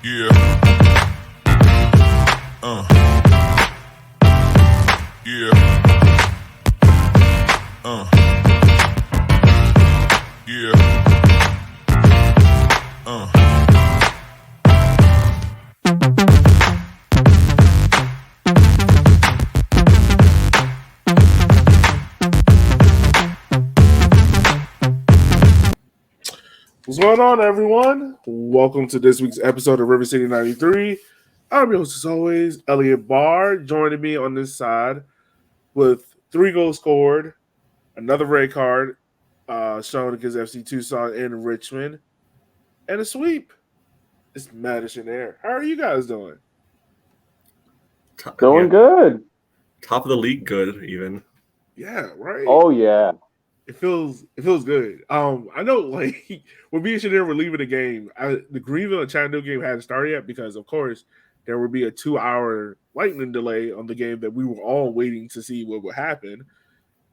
Yeah. Uh. Yeah. Yeah. What's going on, everyone? Welcome to this week's episode of River City 93. I'm your host, as always, Elliot Barr, joining me on this side with 3 goals scored, another red card shown against FC Tucson in Richmond, and a sweep. It's Madison Air. How are you guys doing? Doing good. Top of the league, good even. Yeah, right. Oh yeah. It feels good. I know, like when me and Shadir were leaving the game, the Greenville and Chattanooga game hadn't started yet because, of course, there would be a 2-hour lightning delay on the game that we were all waiting to see what would happen.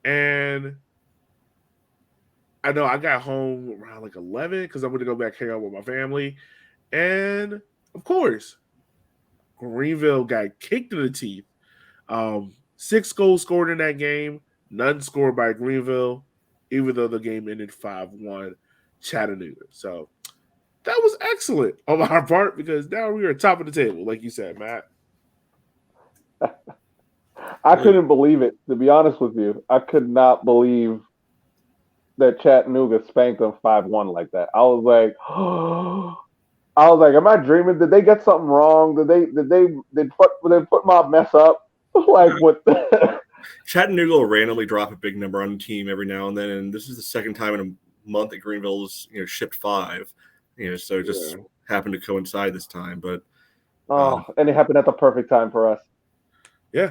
And I know I got home around like 11 because I'm going to go back hang out with my family. And of course, Greenville got kicked in the teeth. 6 goals scored in that game, none scored by Greenville, even though the game ended 5-1 Chattanooga. So that was excellent on our part because now we are top of the table, like you said, Matt. I couldn't believe it, to be honest with you. I could not believe that Chattanooga spanked them 5-1 like that. I was like, am I dreaming? Did they get something wrong? Did Footmob mess up? Like what? Chattanooga will randomly drop a big number on the team every now and then, and this is the second time in a month that Greenville's shipped 5. So it just happened to coincide this time. But and it happened at the perfect time for us. Yeah.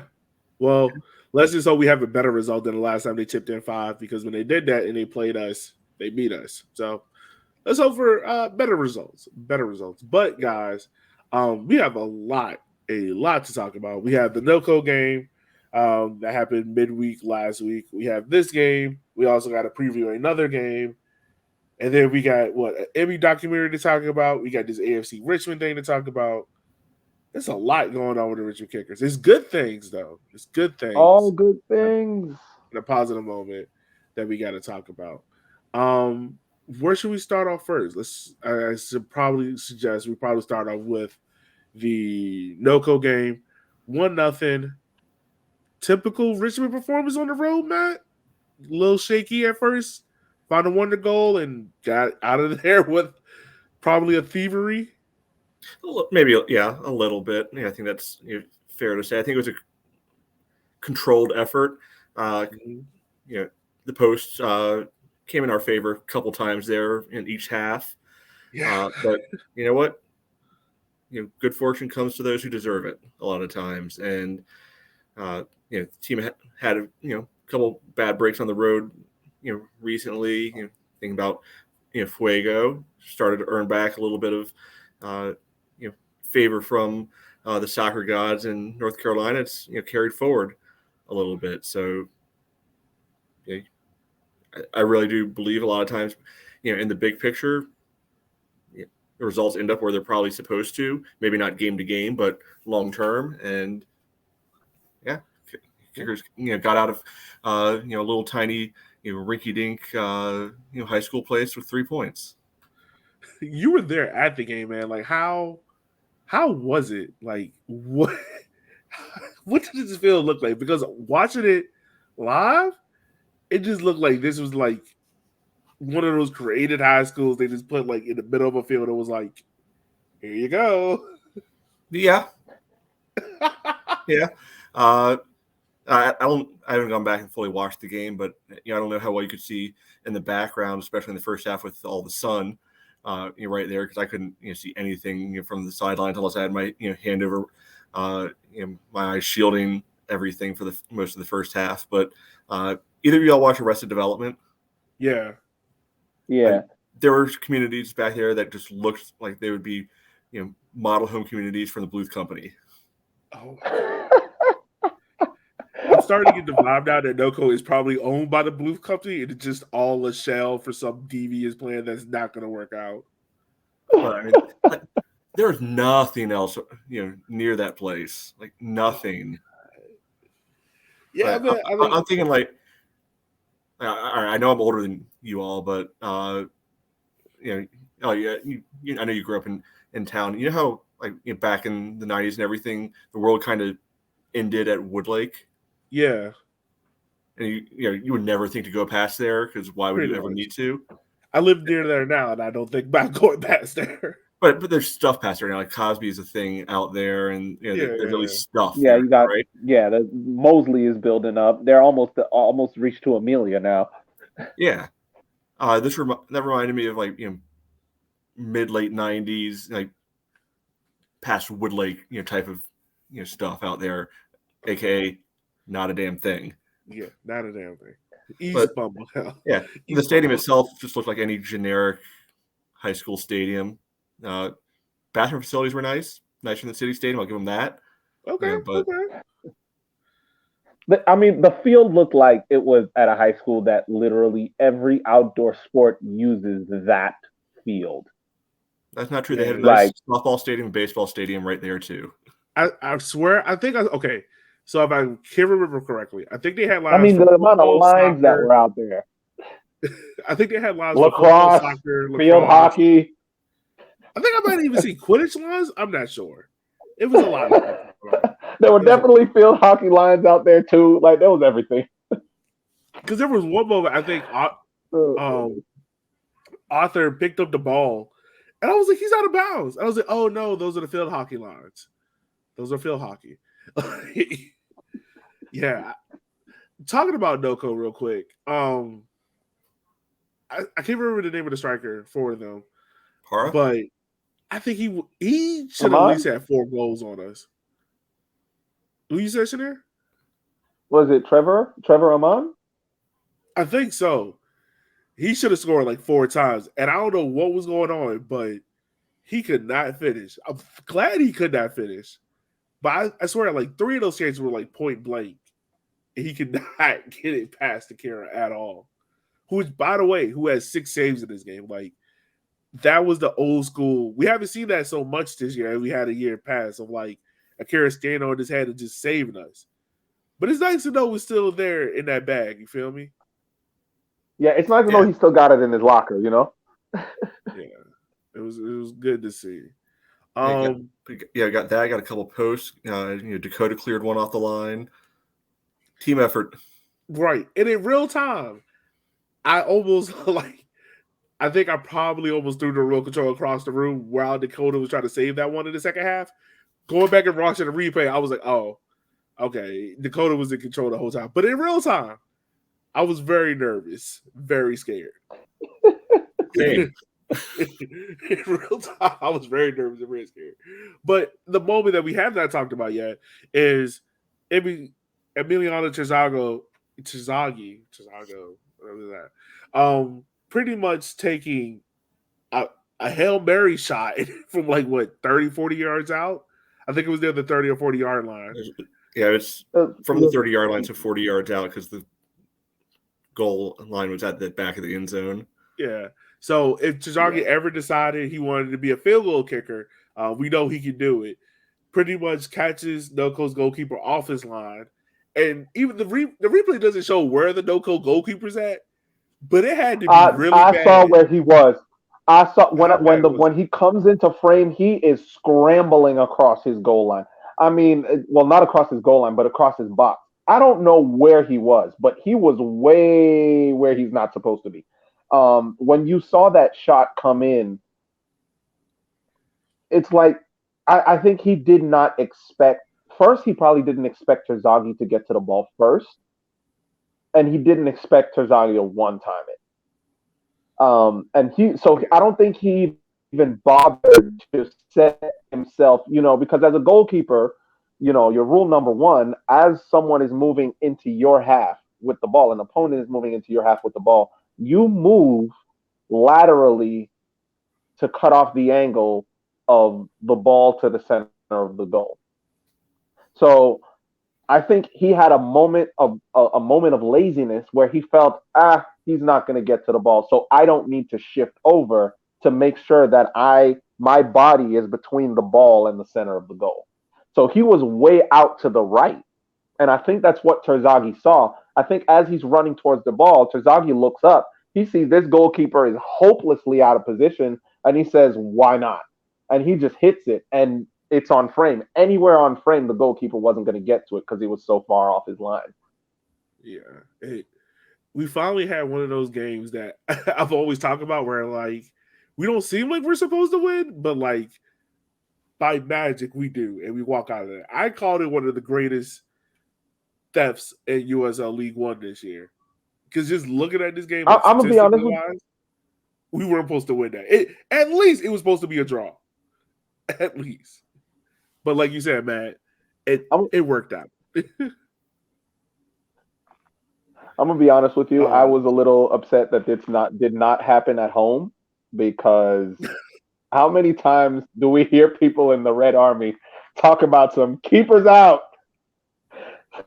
Well, let's just hope we have a better result than the last time they chipped in 5, because when they did that and they played us, they beat us. So let's hope for better results. But guys, we have a lot to talk about. We have the NOCO game that happened midweek last week. We have this game. We also got to preview another game. And then we got an Emmy documentary to talk about. We got this AFC Richmond thing to talk about. There's a lot going on with the Richmond Kickers. It's good things, though. It's good things. All good things. In a positive moment that we got to talk about. Where should we start off first? I should probably suggest we probably start off with the NOCO game. 1-0. Typical Richmond performance on the road, Matt. A little shaky at first. Found a wonder goal and got out of there with probably a thievery. Maybe, yeah, a little bit. Yeah, I think that's fair to say. I think it was a controlled effort. The posts came in our favor a couple times there in each half. Yeah. But you know what? Good fortune comes to those who deserve it a lot of times. And the team had a couple bad breaks on the road. Recently, thinking about Fuego started to earn back a little bit of favor from the soccer gods in North Carolina. It's carried forward a little bit. So I really do believe a lot of times, in the big picture, the results end up where they're probably supposed to. Maybe not game to game, but long term. And Kickers got out of a little tiny rinky-dink high school place with 3 points. You were there at the game, man. Like how was it? Like what did this field look like? Because watching it live, it just looked like this was like one of those created high schools they just put like in the middle of a field. It was like, here you go. Yeah. Yeah. I haven't gone back and fully watched the game, but I don't know how well you could see in the background, especially in the first half with all the sun, right there, because I couldn't see anything from the sidelines unless I had my hand over my eyes shielding everything for the most of the first half. But either of y'all watch Arrested Development? Yeah. There were communities back there that just looked like they would be model home communities from the Bluth Company. Oh. I'm starting to get the vibe now that NOCO is probably owned by the Bluth Company and it's just all a shell for some devious plan that's not going to work out. But I mean, there's nothing else, near that place. Like nothing. Yeah, Like, I mean, I'm thinking like, I know I'm older than you all, but oh yeah, I know you grew up in town. You know how like back in the '90s and everything, the world kind of ended at Woodlake, yeah, and you would never think to go past there because why would pretty you ever much. need to? I live near there now, and I don't think about going past there. But there's stuff past there now. Like Cosby is a thing out there, and there's at least stuff. Yeah, there, you got right. Yeah. The Mosley is building up. They're almost reached to Amelia now. Yeah. That reminded me of like mid late '90s, like past Woodlake type of stuff out there, aka not a damn thing. Yeah, not a damn thing. East But Bumble Hell. yeah, the stadium itself just looked like any generic high school stadium. Bathroom facilities were nicer than the city stadium. I'll give them that. Okay, But But I mean, the field looked like it was at a high school that literally every outdoor sport uses that field. that's not true. They had a Yeah. nice softball stadium, baseball stadium right there too. I swear, okay. So if I can remember correctly, I think they had lines. I mean, for the amount of football, lines that soccer. were out there. I think they had lines for football, Lacrosse, soccer, field lacrosse. hockey. I think I might even see Quidditch lines. I'm not sure. It was a lot of stuff. There were definitely field hockey lines out there too. Like there was everything. Because there was one moment I think Arthur picked up the ball, and I was like, he's out of bounds. I was like, oh no, those are the field hockey lines. Those are field hockey. Yeah. Talking about NoCo real quick. I can't remember the name of the striker for them, Hara? but I think he should at least have 4 goals on us. Who you said, Shanair? Was it Trevor Amon? I think so. He should have scored like 4 times, and I don't know what was going on, but he could not finish. I'm glad he could not finish, but I swear, like 3 of those chances were like point blank, and he could not get it past the Kara at all. Who, by the way, who has 6 saves in this game? Like that was the old school. We haven't seen that so much this year. We had a year past of like Akira standing on his head and just saving us. But it's nice to know we're still there in that bag. You feel me? Yeah, it's nice to know he still got it in his locker. Yeah, it was good to see. I got that. I got a couple posts. Dakota cleared one off the line. Team effort. Right, and in real time, I almost I think I probably almost threw the remote control across the room while Dakota was trying to save that one in the second half. Going back and watching the replay, I was like, oh, okay. Dakota was in control the whole time. But in real time, I was very nervous, very scared. Same. In real time, I was very nervous and very scared. But the moment that we have not talked about yet is Emiliano Chizagi, whatever that, pretty much taking a Hail Mary shot from 30, 40 yards out. I think it was near the 30 or 40 yard line. Yeah, it's from the 30 yard line to 40 yards out because the goal line was at the back of the end zone. Yeah. So if Chizagi ever decided he wanted to be a field goal kicker, we know he can do it. Pretty much catches NoCo's goalkeeper off his line. And even the replay doesn't show where the NoCo goalkeeper's at, but it had to be really bad. I saw where he was. I saw when he comes into frame, he is scrambling across his goal line. I mean, well, not across his goal line, but across his box. I don't know where he was, but he was way where he's not supposed to be. When you saw that shot come in, it's like I think he did not expect. First, he probably didn't expect Terzaghi to get to the ball first, and he didn't expect Terzaghi to one-time it. So I don't think he even bothered to set himself, because as a goalkeeper, your rule number 1, as someone is moving into your half with the ball, an opponent is moving into your half with the ball, you move laterally to cut off the angle of the ball to the center of the goal. So I think he had a moment of laziness where he felt, he's not going to get to the ball, so I don't need to shift over to make sure that I my body is between the ball and the center of the goal. So he was way out to the right. And I think that's what Terzaghi saw. I think as he's running towards the ball, Terzaghi looks up. He sees this goalkeeper is hopelessly out of position, and he says, why not? And he just hits it, and it's on frame. Anywhere on frame, the goalkeeper wasn't going to get to it because he was so far off his line. Yeah. We finally had one of those games that I've always talked about where, like, we don't seem like we're supposed to win, but, like, by magic, we do, and we walk out of there. I called it one of the greatest thefts in USL League One this year. Because just looking at this game, I'm going to be honest with you. We weren't supposed to win that. At least it was supposed to be a draw. At least. But like you said, Matt, it worked out. I'm going to be honest with you. I was a little upset that this did not happen at home, because how many times do we hear people in the Red Army talk about some keepers out?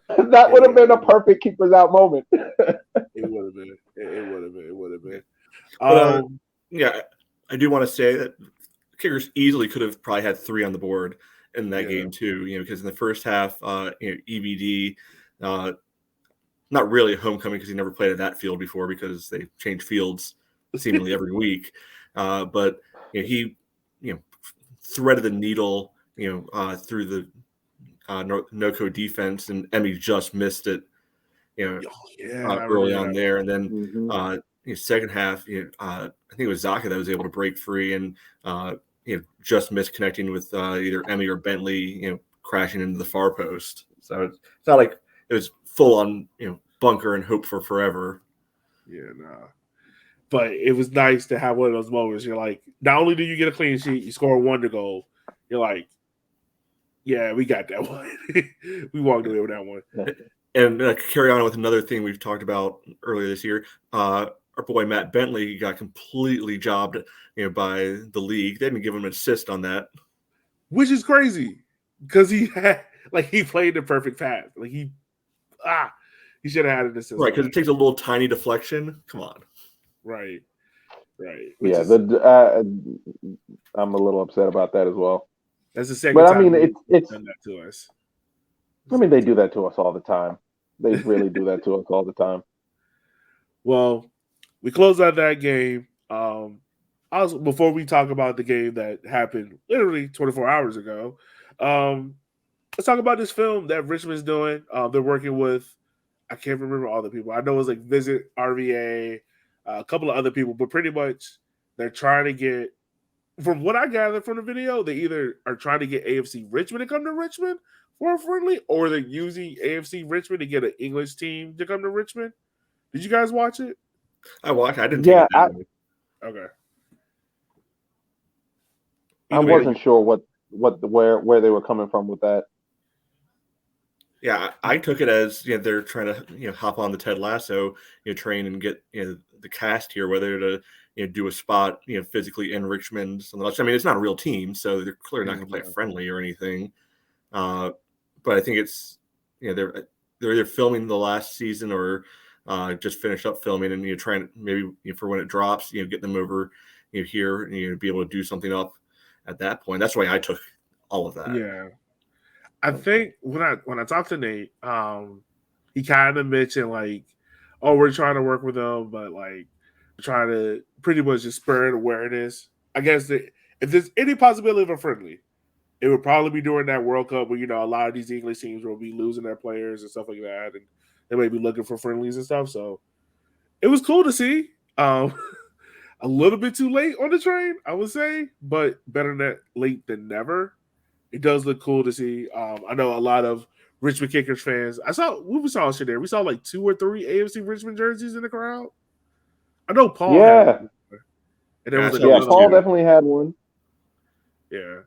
That would have been a perfect keepers out moment. It would have been. It would have been. Yeah, I do want to say that kickers easily could have probably had 3 on the board in that game too. Because in the first half, EBD, not really a homecoming because he never played at that field before because they change fields seemingly every week. But he threaded the needle through the NoCo defense, and Emmy just missed it. Early on there, and then second half, I think it was Zaka that was able to break free and just missed connecting with either Emmy or Bentley, crashing into the far post. So it's not like it was full on bunker and hope for forever. Yeah, nah. But it was nice to have one of those moments. You're like, not only do you get a clean sheet, you score a wonder goal. You're like, yeah, we got that one. We walked away with that one. And carry on with another thing we've talked about earlier this year. Our boy Matt Bentley got completely jobbed, by the league. They didn't give him an assist on that, which is crazy because he played the perfect pass. Like he should have had an assist, right? Because it takes a little tiny deflection. Come on, right. Yeah, I'm a little upset about that as well. That's the second time. But I mean, it's done that to us. I mean, they do that to us all the time. They really do that to us all the time. Well, we closed out that game. Before we talk about the game that happened literally 24 hours ago, let's talk about this film that Richmond's doing. They're working with, I can't remember all the people. I know it was like Visit RVA, a couple of other people, but pretty much they're trying to get, from what I gathered from the video, they either are trying to get AFC Richmond to come to Richmond for a friendly, or they're using AFC Richmond to get an English team to come to Richmond. Did you guys watch it? I watched. I didn't. Yeah. Okay. I wasn't sure where they were coming from with that. Yeah, I took it as they're trying to hop on the Ted Lasso train and get the cast here, whether to do a spot physically in Richmond. Something else. I mean, it's not a real team, so they're clearly not going to play a friendly or anything. But I think it's they're either filming the last season or just finished up filming and trying maybe for when it drops get them over here and be able to do something up at that point. That's why I took all of that. Yeah. I think when I talked to Nate, he kind of mentioned like, oh, we're trying to work with them, but like trying to pretty much just spur awareness. I guess that if there's any possibility of a friendly, it would probably be during that World Cup where a lot of these English teams will be losing their players and stuff like that, and they may be looking for friendlies and stuff. So it was cool to see. A little bit too late on the train, I would say, but better that late than never. It does look cool to see. I know a lot of Richmond Kickers fans. We saw shit there. We saw like 2 or 3 AFC Richmond jerseys in the crowd. I know Paul. Yeah. And there was Paul definitely had one. Yeah.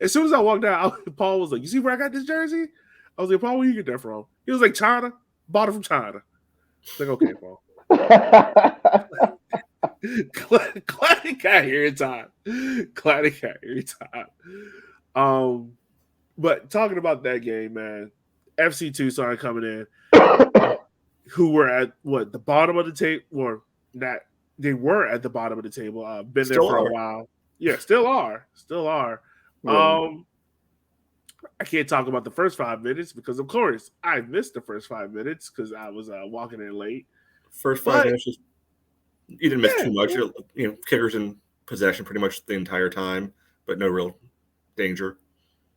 As soon as I walked out, Paul was like, "You see where I got this jersey?" I was like, "Paul, where you get that from?" He was like, "China. Bought it from China." I was like, "Okay, Paul." Glad he got here in time. But talking about that game, man, FC Tucson coming in, who were at the bottom of the table, or not? They were at the bottom of the table. Been there for a while. Yeah, still are. Still are. Yeah. I can't talk about the first 5 minutes because, of course, I missed the first 5 minutes because I was walking in late. First five But minutes, you didn't miss yeah, too much. Kickers in possession pretty much the entire time, but no real danger.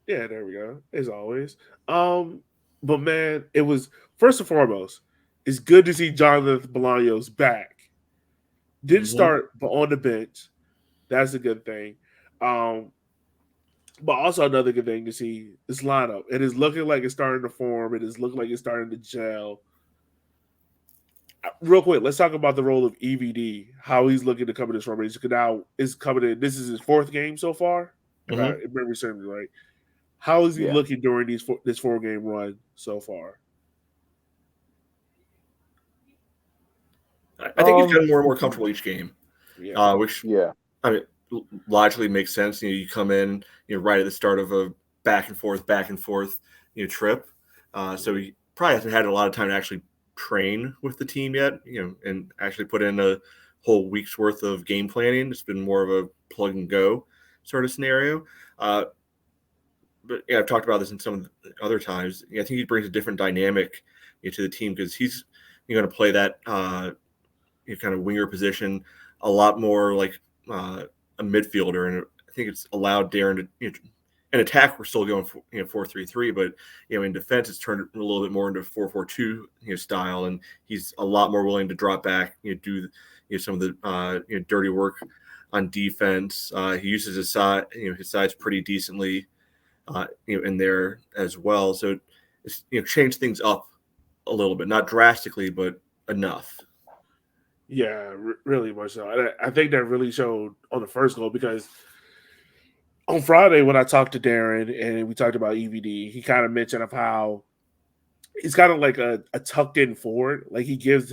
yeah, there we go. As always. But man, it was first and foremost, it's good to see Jonathan Bolaños back. Didn't Mm-hmm. start, but on the bench. That's a good thing. Um, but also another good thing to see is lineup. It is looking like it's starting to form. It is looking like it's starting to gel. Real quick, let's talk about the role of EVD. How he's looking to come in this formation. Because now is coming in. This is his fourth game so far. If I remember certainly right. How is he Yeah. looking during this 4-game run so far? I think he's gotten more and more comfortable each game, Yeah. which Yeah. I mean logically makes sense. You come in, right at the start of a back and forth, trip. So he probably hasn't had a lot of time to actually train with the team yet, and actually put in a whole week's worth of game planning. It's been more of a plug and go sort of scenario. But yeah, I've talked about this in some of the other times. I think he brings a different dynamic to the team because he's going to play that kind of winger position a lot more like a midfielder, and I think it's allowed Darren to. In attack, we're still going 4-3-3, but in defense, it's turned a little bit more into 4-4-2 style, and he's a lot more willing to drop back, do some of the dirty work on defense. He uses his side, his sides pretty decently, in there as well. So it's changed things up a little bit, not drastically, but enough. Yeah, really much so. And I think that really showed on the first goal because on Friday when I talked to Darren and we talked about EVD, he kind of mentioned of how he's kind of like a tucked in forward. Like he gives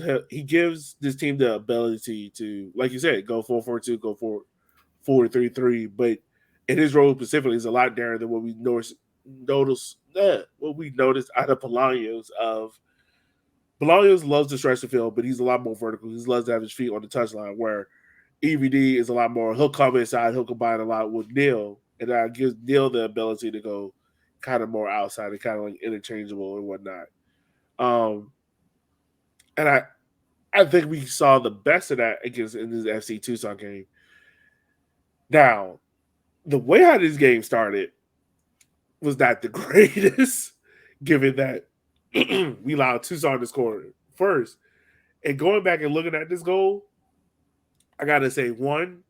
this team the ability to, like you said, go 4-4-2, go 4-3-3. But in his role specifically, is a lot different than what we noticed out of Bolaños. Bolaños loves to stretch the field, but he's a lot more vertical. He loves to have his feet on the touchline. Where EVD is a lot more. He'll come inside. He'll combine a lot with Neil, and that gives Neil the ability to go kind of more outside and kind of like interchangeable and whatnot. And I think we saw the best of that against in this FC Tucson game. Now, the way how this game started was not the greatest, given that we allowed Tucson to score first. And going back and looking at this goal, I gotta say, one,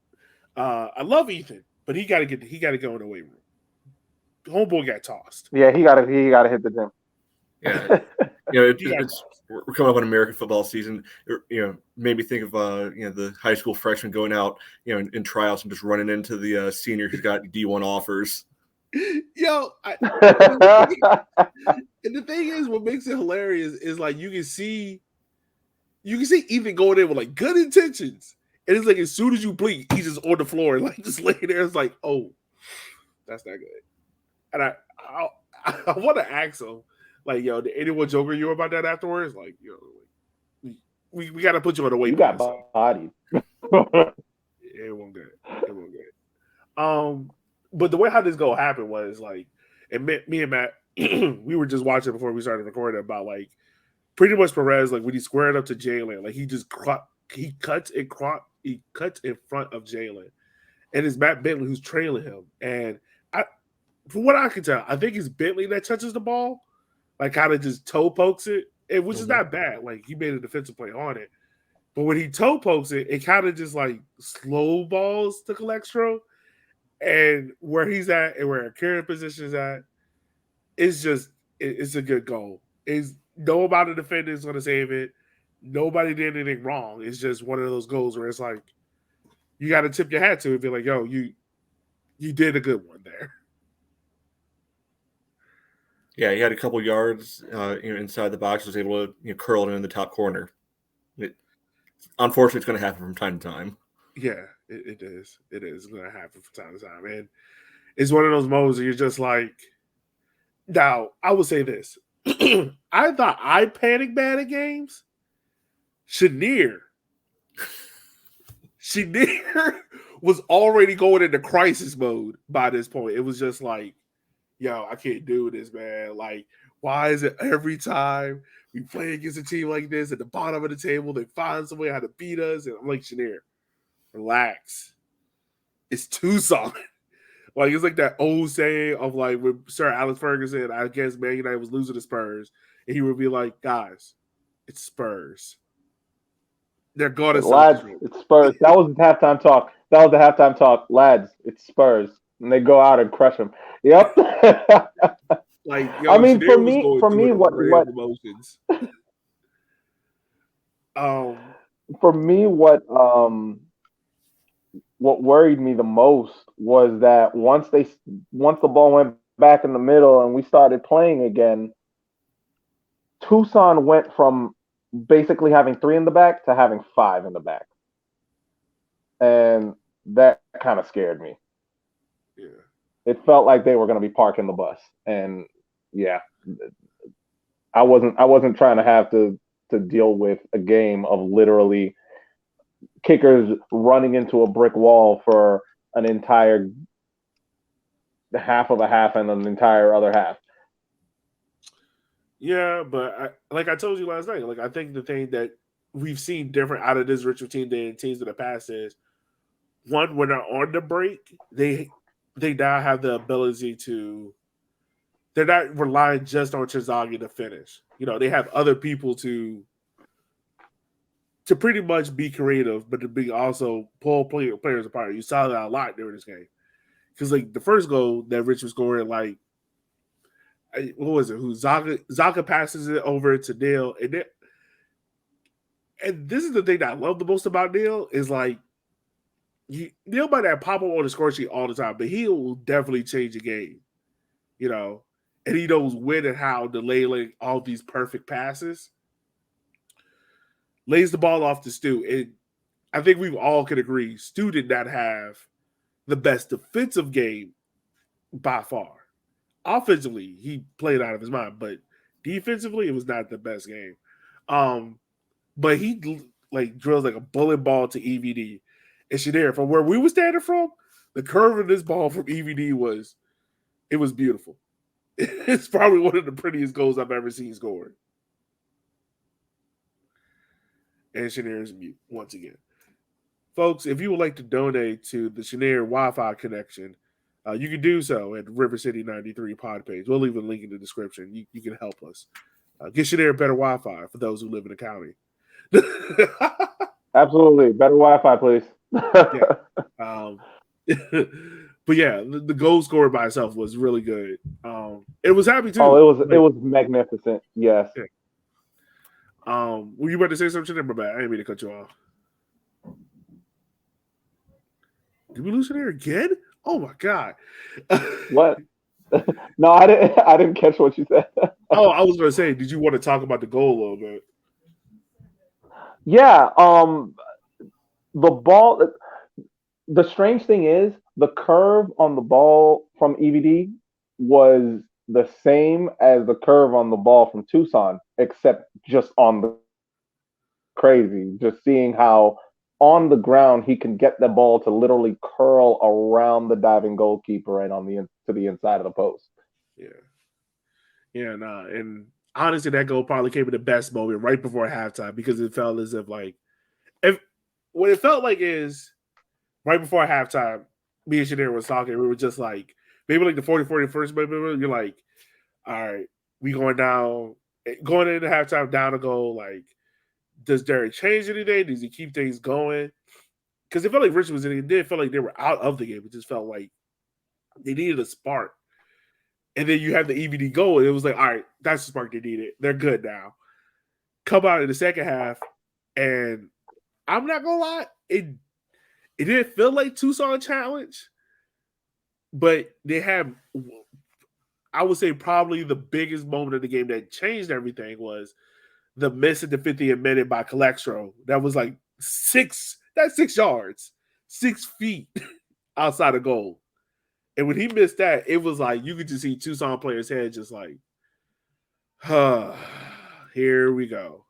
I love Ethan, but he gotta go in the weight room. Homeboy got tossed. Yeah, he gotta hit the gym. Yeah, we're coming up on American football season. Made me think of the high school freshman going out in tryouts and just running into the senior who's got D1 offers. Yo, and the thing is, what makes it hilarious is like you can see Ethan going in with like good intentions, and it's like as soon as you blink, he's just on the floor, like just laying there. It's like, oh, that's not good. And I want to ask him, like, yo, did anyone joke with you about that afterwards? Like, we got to put you on the weight. You got bodied. It wasn't good. It wasn't good. But the way how this goal happened was like, and me and Matt, we were just watching before we started recording about like pretty much Perez, like when he squared up to Jalen, like he cuts in front of Jalen, and it's Matt Bentley who's trailing him. And from what I can tell, I think it's Bentley that touches the ball, like kind of just toe pokes it, which is not bad. Like he made a defensive play on it, but when he toe pokes it, it kind of just like slow balls to Colextro. And where he's at and where Kieran position is at, it's a good goal. No amount of defending is going to save it. Nobody did anything wrong. It's just one of those goals where it's like you got to tip your hat to it and be like, yo, you did a good one there. Yeah, he had a couple yards inside the box, was able to curl it in the top corner. Unfortunately, it's going to happen from time to time. Yeah, it is. It is going to happen from time to time. And it's one of those moments where you're just like, now, I would say this. I thought I panic bad at games. Chenier was already going into crisis mode by this point. It was just like, yo, I can't do this, man. Like, why is it every time we play against a team like this at the bottom of the table, they find some way how to beat us? And I'm like, Chenier, relax. It's Tucson. Like, it's like that old saying of like when Sir Alex Ferguson, I guess Man United was losing to Spurs, and he would be like, guys, it's Spurs. They're going to Lads, it's Spurs. That was the halftime talk. Lads, it's Spurs. And they go out and crush them. Yep. Like, yo, I mean, for me, what emotions. For me, what worried me the most was that once the ball went back in the middle and we started playing again, Tucson went from basically having 3 in the back to having 5 in the back. And that kind of scared me. Yeah. It felt like they were going to be parking the bus. And yeah, I wasn't trying to have to deal with a game of literally kickers running into a brick wall for an entire half of a half and an entire other half. Yeah, but like I told you last night, like I think the thing that we've seen different out of this Richmond team than teams in the past is, one, when they're on the break, they now have the ability to. They're not relying just on Chizagi to finish. You know, they have other people to pretty much be creative, but to be also pull players apart. You saw that a lot during this game. Because like the first goal that Rich was scoring, like what was it? Who Zaga passes it over to Neil, and this is the thing that I love the most about Neil is like Neil might not pop up on the score sheet all the time, but he will definitely change the game, you know. And he knows when and how to lay like all these perfect passes. Lays the ball off to Stu, and I think we all can agree Stu did not have the best defensive game by far. Offensively, he played out of his mind, but defensively, it was not the best game. But he like drills like a bullet ball to EVD. And Shadir, from where we were standing from, the curve of this ball from EVD was beautiful. It's probably one of the prettiest goals I've ever seen scored. And Shadir is mute once again. Folks, if you would like to donate to the Shadir Wi-Fi connection, you can do so at River City 93 pod page. We'll leave a link in the description. You can help us. Get Shadir better Wi-Fi for those who live in the county. Absolutely. Better Wi-Fi, please. Yeah. But yeah, the goal scored by itself was really good. It was happy too. Oh, it was magnificent. Yes. Yeah. Were you about to say something? My bad. I didn't mean to cut you off. Did we lose it here again? Oh my god! What? No, I didn't catch what you said. Oh, I was going to say, did you want to talk about the goal a little bit? Yeah. The ball. The strange thing is the curve on the ball from EVD was the same as the curve on the ball from Tucson, except just on the crazy. Just seeing how on the ground he can get the ball to literally curl around the diving goalkeeper and to the inside of the post. Yeah, nah. And honestly, that goal probably came at the best moment right before halftime because it felt as if what it felt like is right before halftime, me and Shadir was talking. We were just like, maybe like the 41st minute, you're like, all right, we going down, going into halftime down a goal. Like, does Derek change anything? Does he keep things going? Because it felt like Richmond was in it. It did feel like they were out of the game. It just felt like they needed a spark. And then you have the EVD goal, and it was like, all right, that's the spark they needed. They're good now. Come out in the second half, and I'm not gonna lie, it didn't feel like Tucson challenge, but they had, I would say, probably the biggest moment of the game that changed everything was the miss at the 50th minute by Calextro. That was like 6 yards, 6 feet outside of goal. And when he missed that, it was like you could just see Tucson players' head just like, here we go.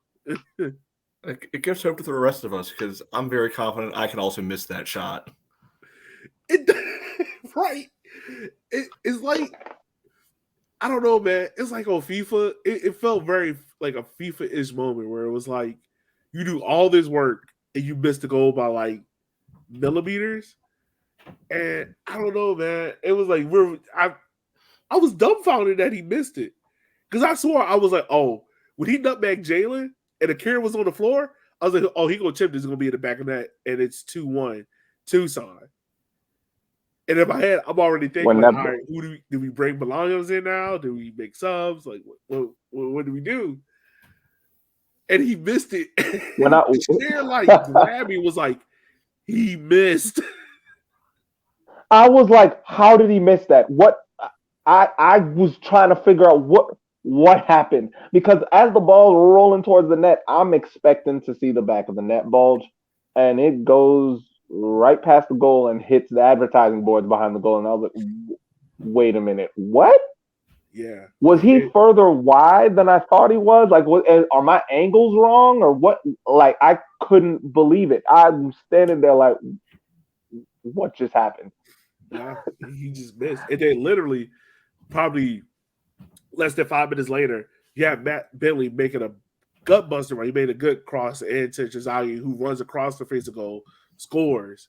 It gives hope to the rest of us because I'm very confident I can also miss that shot. It right. It's like I don't know, man. It's like on FIFA. It felt very like a FIFA-ish moment where it was like you do all this work and you miss the goal by like millimeters. And I don't know, man. It was like I was dumbfounded that he missed it because I swore I was like, oh, when he nutbagged Jalen and the carry was on the floor, I was like, oh, he gonna chip this is gonna be in the back of that, and it's 2-1 Tucson. And in my head, I'm already thinking, like, all right, who do we bring Bolaños in now? Do we make subs? Like, what do we do? And he missed it. When I Share like grabbed me was like, he missed. I was like, how did he miss that? What I was trying to figure out what happened because as the ball rolling towards the net, I'm expecting to see the back of the net bulge, and it goes right past the goal and hits the advertising boards behind the goal. And I was like, wait a minute, what? Yeah. Was he further wide than I thought he was? Like, are my angles wrong or what? Like, I couldn't believe it. I'm standing there like, what just happened? Nah, he just missed. And then literally, probably less than 5 minutes later, you have Matt Bentley making a gut buster where he made a good cross into Chizagi, who runs across the face of goal, scores.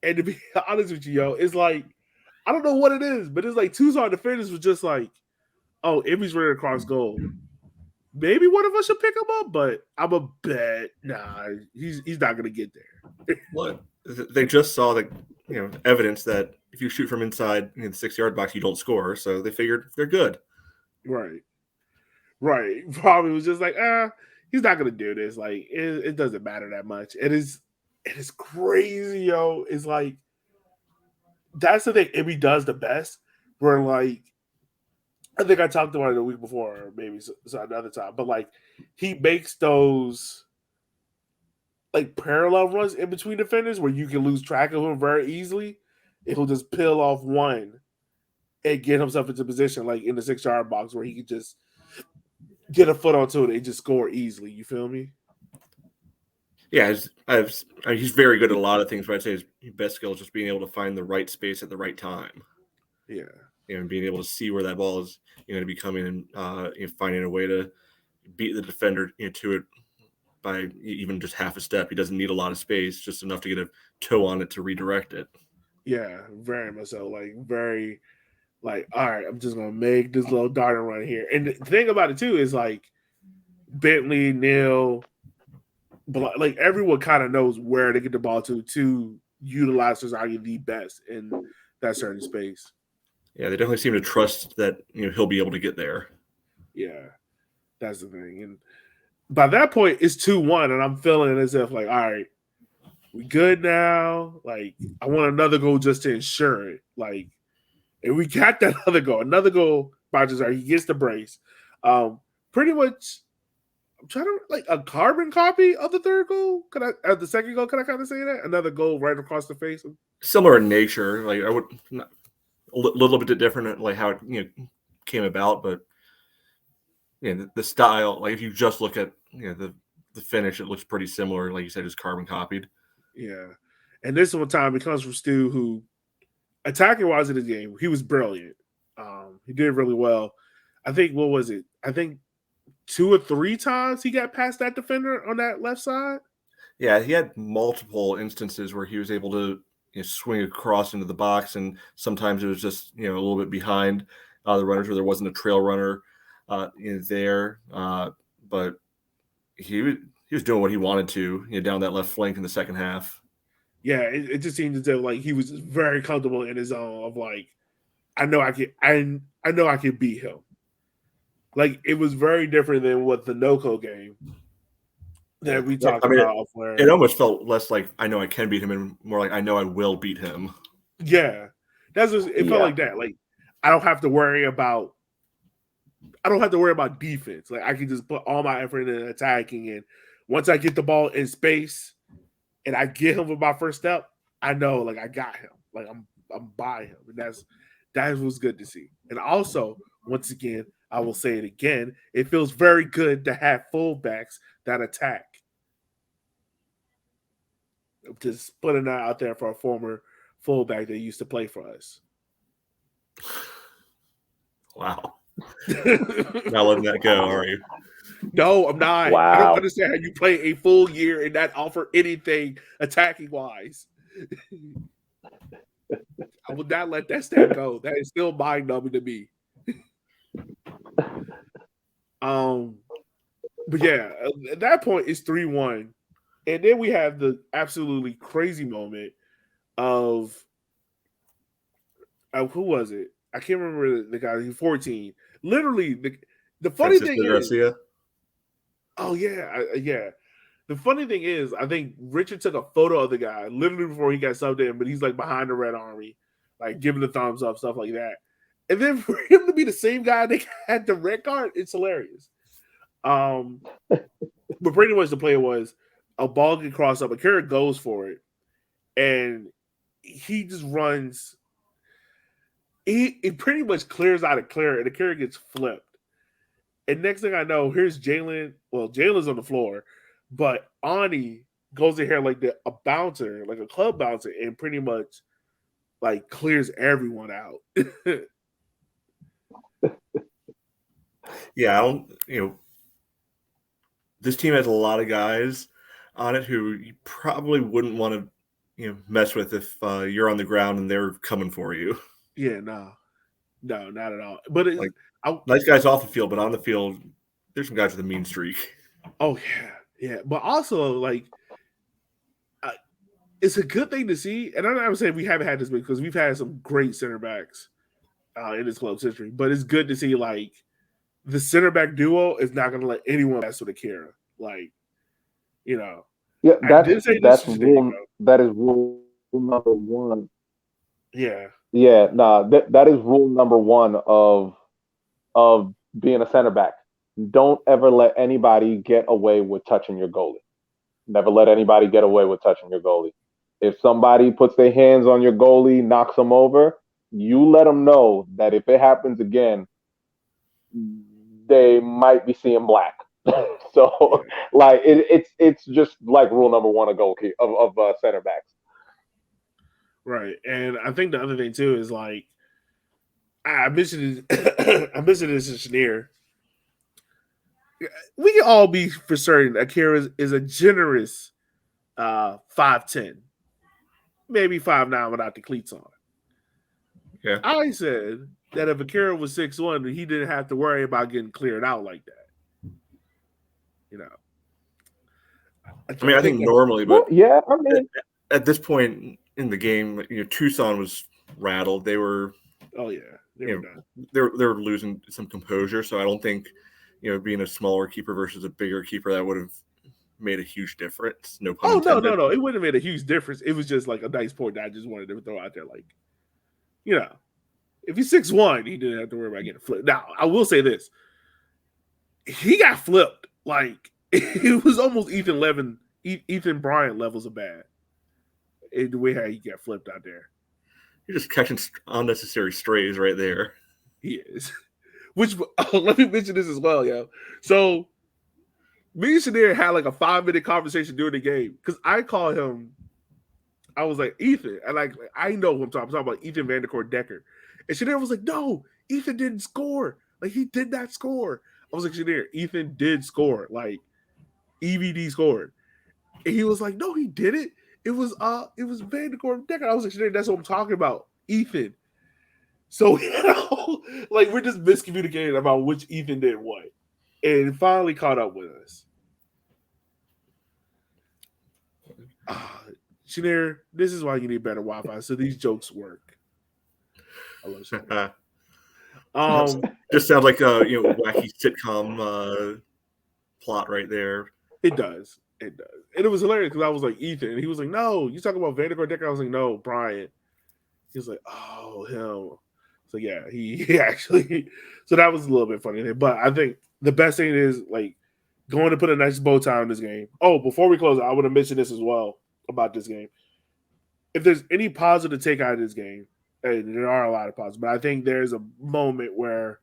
And to be honest with you, yo, it's like, I don't know what it is, but it's like Tucson defenders was just like, oh, if he's running across goal, maybe one of us should pick him up, but I'm a bet, nah, he's not gonna get there. What? They just saw the evidence that if you shoot from inside the 6-yard box, you don't score. So they figured they're good. Right. Probably was just like, he's not gonna do this. Like, it doesn't matter that much. It is crazy, yo. It's like that's the thing. If he does the best, where like I think I talked about it a week before, or maybe another time, but like he makes those like parallel runs in between defenders where you can lose track of him very easily. He'll just peel off one and get himself into position like in the 6-yard box where he can just get a foot onto it and just score easily. You feel me? Yeah, he's very good at a lot of things, but I'd say his best skill is just being able to find the right space at the right time. Yeah. And being able to see where that ball is to be coming and finding a way to beat the defender to it by even just half a step. He doesn't need a lot of space, just enough to get a toe on it to redirect it. Yeah, very much so. Like, very, like, all right, I'm just going to make this little darting run here. And the thing about it, too, is like Bentley, Neal, like everyone kind of knows where to get the ball to utilize Suzuki the best in that certain space. Yeah, they definitely seem to trust that he'll be able to get there. Yeah, that's the thing. And by that point, it's 2-1, and I'm feeling as if like, all right, we good now. Like, I want another goal just to ensure it. Like, and we got that another goal by Cesar. He gets the brace. Pretty much, I'm trying to like a carbon copy of the third goal. The second goal? Can I kind of say that? Another goal right across the face. Similar in nature. Like I would not, a little bit different, like how it came about, but the style. Like if you just look at the finish, it looks pretty similar. Like you said, just carbon copied. Yeah, and this one time it comes from Stu, who attacking wise in the game, he was brilliant. He did really well. I think what was it? I think 2 or 3 times he got past that defender on that left side. Yeah, he had multiple instances where he was able to swing across into the box, and sometimes it was just a little bit behind the runners where there wasn't a trail runner there. But he was doing what he wanted to down that left flank in the second half. Yeah, it just seemed as if like he was very comfortable in his zone of like, I know I can beat him. Like it was very different than what the NoCo game that we talked about. Where it almost felt less like I know I can beat him and more like I know I will beat him. Yeah, felt like that. Like I don't have to worry about defense. Like I can just put all my effort in attacking, and once I get the ball in space and I get him with my first step, I know like I got him. Like I'm by him, and that was good to see. And also, once again, I will say it again, it feels very good to have fullbacks that attack. Just putting that out there for a former fullback that used to play for us. Wow. Not letting that go, are you? No, I'm not. Wow. I don't understand how you play a full year and not offer anything attacking wise. I will not let that stat go. That is still mind numbing to me. But yeah, at that point it's 3-1. And then we have the absolutely crazy moment of who was it? I can't remember the guy. He's 14. Literally, the funny Francisco thing Garcia. is, oh yeah, yeah. The funny thing is, I think Richard took a photo of the guy literally before he got subbed in, but he's like behind the Red Army, like giving the thumbs up, stuff like that. And then for him to be the same guy that had the red card, it's hilarious. But pretty much the play was a ball get crossed up, a carrot goes for it, and he just runs. It pretty much clears out a clear, and the carrot gets flipped. And next thing I know, here's Jalen. Well, Jalen's on the floor, but Ani goes in here like a bouncer, like a club bouncer, and pretty much like clears everyone out. Yeah, I don't. This team has a lot of guys on it who you probably wouldn't want to, mess with if you're on the ground and they're coming for you. Yeah, no, not at all. But it's, nice guys off the field, but on the field, there's some guys with a mean streak. Oh yeah. But also, like, it's a good thing to see. And I'm not saying we haven't had this because we've had some great center backs in this club's history. But it's good to see like the center back duo is not going to let anyone mess with Akira. Like, Yeah, that is rule number one. Yeah. Yeah, that is rule number one of being a center back. Don't ever let anybody get away with touching your goalie. Never let anybody get away with touching your goalie. If somebody puts their hands on your goalie, knocks them over, you let them know that if it happens again, they might be seeing black. So, like, it's just like rule number one of goalkeeper of center backs. Right, and I think the other thing too is like I mentioned this in Chenier. We can all be for certain Akira is a generous 5'10", maybe 5'9" without the cleats on. Yeah, I said that if Akira was 6'1", he didn't have to worry about getting cleared out like that. I think normally, but yeah, I mean, at this point in the game, Tucson was rattled. They were, they were done. They're losing some composure. So I don't think, being a smaller keeper versus a bigger keeper, that would have made a huge difference. No pun intended. No, it wouldn't have made a huge difference. It was just like a nice point that I just wanted to throw out there. Like, if he's 6'1", he didn't have to worry about getting flipped. Now, I will say this: he got flipped. Like, it was almost Ethan Bryant levels of bad. The way how he got flipped out there. You're just catching unnecessary strays right there. He is. Which, let me mention this as well, yo. So, me and Chenier had like a 5-minute conversation during the game because I called him. I was like, Ethan. And like I know who I'm talking about Ethan Vandercourt Decker. And Chenier was like, no, Ethan didn't score. Like, he did not score. I was like, Chenier, Ethan did score. Like, EVD scored. And he was like, no, he didn't. It was Vandercourt Decker. I was like, Chenier, that's what I'm talking about. Ethan. So, like, we're just miscommunicating about which Ethan did what. And it finally caught up with us. Chenier, this is why you need better Wi-Fi, so these jokes work. I love Chenier. Just sounds like a wacky sitcom plot right there. It does. And it was hilarious because I was like, Ethan. And he was like, no, you talking about Vandercourt Decker? I was like, no, Brian. He was like, oh, him. So, yeah, he actually. So that was a little bit funny. But I think the best thing is, like, going to put a nice bow tie on this game. Oh, before we close, I want to mention this as well about this game. If there's any positive take out of this game, and there are a lot of positives, but I think there's a moment where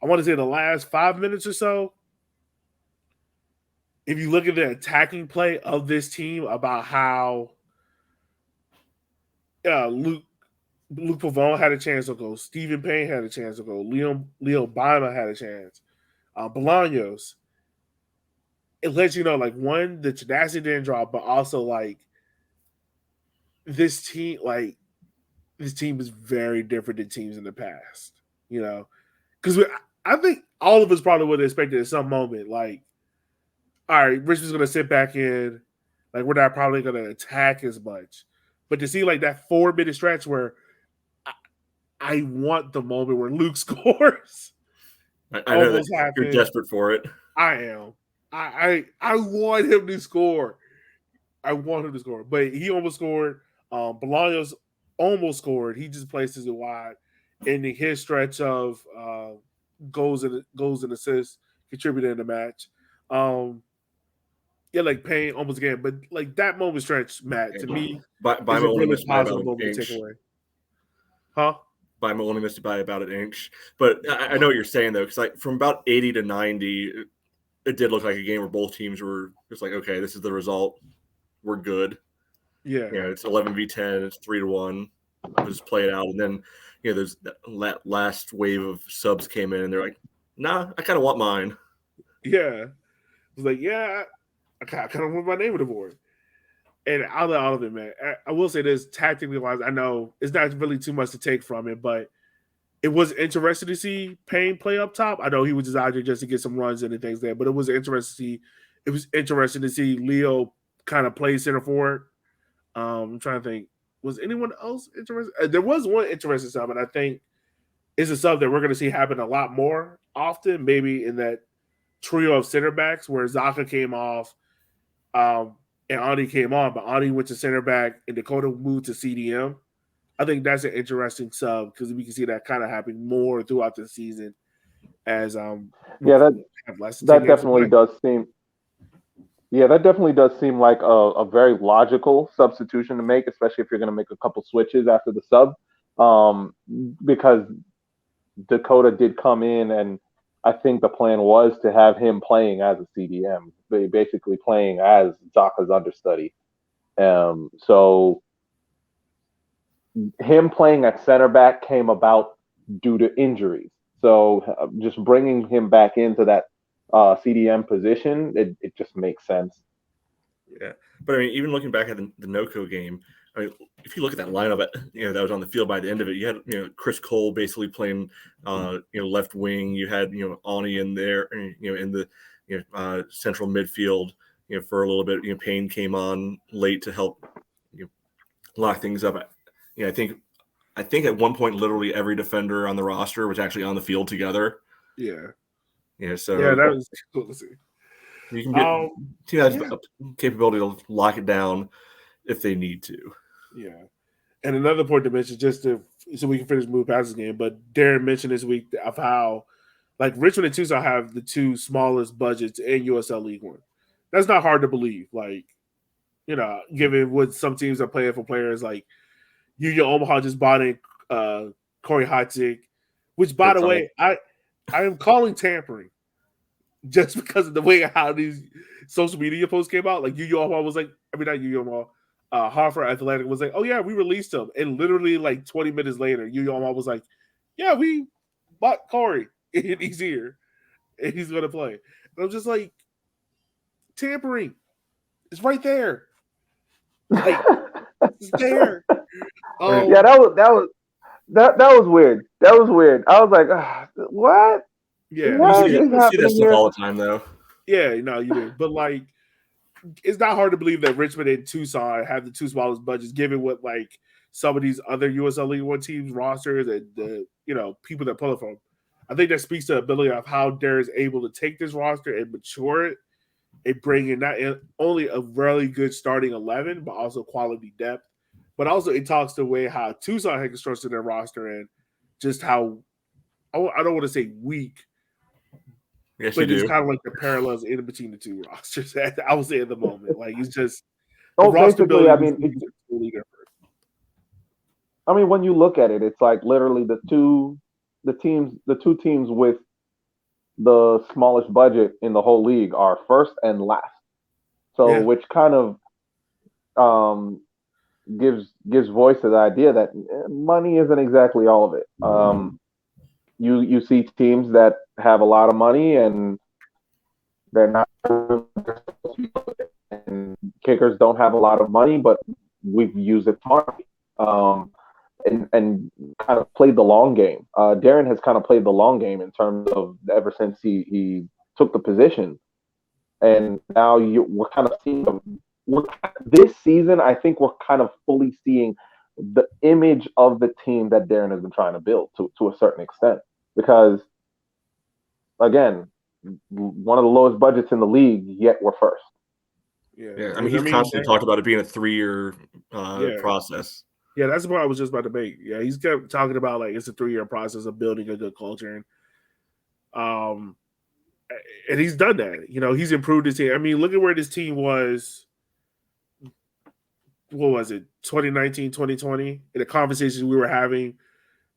I want to say the last 5 minutes or so, if you look at the attacking play of this team about how Luke Pavone had a chance to go. Stephen Payne had a chance to go. Leo Bima had a chance. Bolaños. It lets you know, like, one, the tenacity didn't drop, but also, like, this team is very different than teams in the past. You know, because I think all of us probably would have expected at some moment, like, all right, Richmond's going to sit back in, like, we're not probably going to attack as much, but to see like that 4-minute stretch where I want the moment where Luke scores. I know that you're desperate for it. I am. I want him to score. I want him to score, but he almost scored. Bolaños almost scored. He just places it wide, and his stretch of goals and assists contributed in the match. Yeah, like Payne almost again, but like that moment stretch, Matt, to me, is a really positive moment to take away. Huh? Bima only missed it by about an inch, but I know what you're saying though, because like from about 80 to 90, it did look like a game where both teams were just like, okay, this is the result, we're good. Yeah, it's 11v10, it's 3-1. Just play it out, and then there's that last wave of subs came in, and they're like, nah, I kind of want mine. Yeah, it was like, yeah, I kind of want my name on the board. And out of it, man, I will say this, tactically wise, I know it's not really too much to take from it, but it was interesting to see Payne play up top. I know he was just out there just to get some runs and things there, but it was interesting to see Leo kind of play center forward. I'm trying to think, was anyone else interested? There was one interesting sub, and I think it's a sub that we're going to see happen a lot more often, maybe in that trio of center backs where Zaka came off, and Ani came on, but Ani went to center back and Dakota moved to CDM. I think that's an interesting sub because we can see that kind of happening more throughout the season as that definitely does seem. Yeah, that definitely does seem like a very logical substitution to make, especially if you're going to make a couple switches after the sub, because Dakota did come in, and I think the plan was to have him playing as a CDM, basically playing as Zaka's understudy. So him playing at center back came about due to injuries. So just bringing him back into that CDM position, it just makes sense. Yeah, but I mean, even looking back at the NoCo game, I mean, if you look at that lineup, that was on the field by the end of it, you had Chris Cole basically playing left wing. You had Ani in there, in the central midfield, for a little bit. Payne came on late to help lock things up. I think at one point, literally every defender on the roster was actually on the field together. Yeah. So that was cool to see. You can get team has a capability to lock it down if they need to. Yeah. And another point to mention, so we can finish move past this game, but Darren mentioned this week of how like Richmond and Tucson have the two smallest budgets in USL League One. That's not hard to believe. Like, given what some teams are playing for players like Union Omaha just bought in Corey Hotzik, which by the way, I am calling tampering just because of the way how these social media posts came out. Like Union Omaha was like, not Union Omaha, Hartford Athletic was like, oh yeah, we released him. And literally like 20 minutes later, Union Omaha was like, yeah, we bought Corey and he's here and he's going to play. And I'm just like, tampering. It's right there. Like, it's there. Yeah, that was weird. That was weird. I was like, what? Yeah, you see that stuff all the time, though. Yeah, you do. But like, it's not hard to believe that Richmond and Tucson have the two smallest budgets, given what like some of these other USL League One teams rosters and the people that pull it from. I think that speaks to the ability of how Darren's able to take this roster and mature it and bring in not only a really good starting 11, but also quality depth. But also it talks to the way how Tucson has constructed their roster and just how I don't want to say weak. Yes, but it's kind of like the parallels in between the two rosters. I would say at the moment, like it's just basically. I mean, totally different. I mean, when you look at it, it's like literally the two teams with the smallest budget in the whole league are first and last. So, which kind of gives voice to the idea that money isn't exactly all of it. You see teams that have a lot of money and they're not, and kickers don't have a lot of money, but we've used it smartly. And kind of played the long game. Darren has kind of played the long game in terms of ever since he took the position, and now we're kind of seeing this season. I think we're kind of fully seeing the image of the team that Darren has been trying to build to a certain extent. Because again, one of the lowest budgets in the league, yet we're first. Yeah. I mean, he's constantly talked about it being a 3-year process. Yeah, that's what I was just about to make. Yeah, he's kept talking about like it's a 3-year process of building a good culture, and he's done that. You know, he's improved his team. I mean, look at where this team was. What was it? 2019, 2020. In the conversations we were having,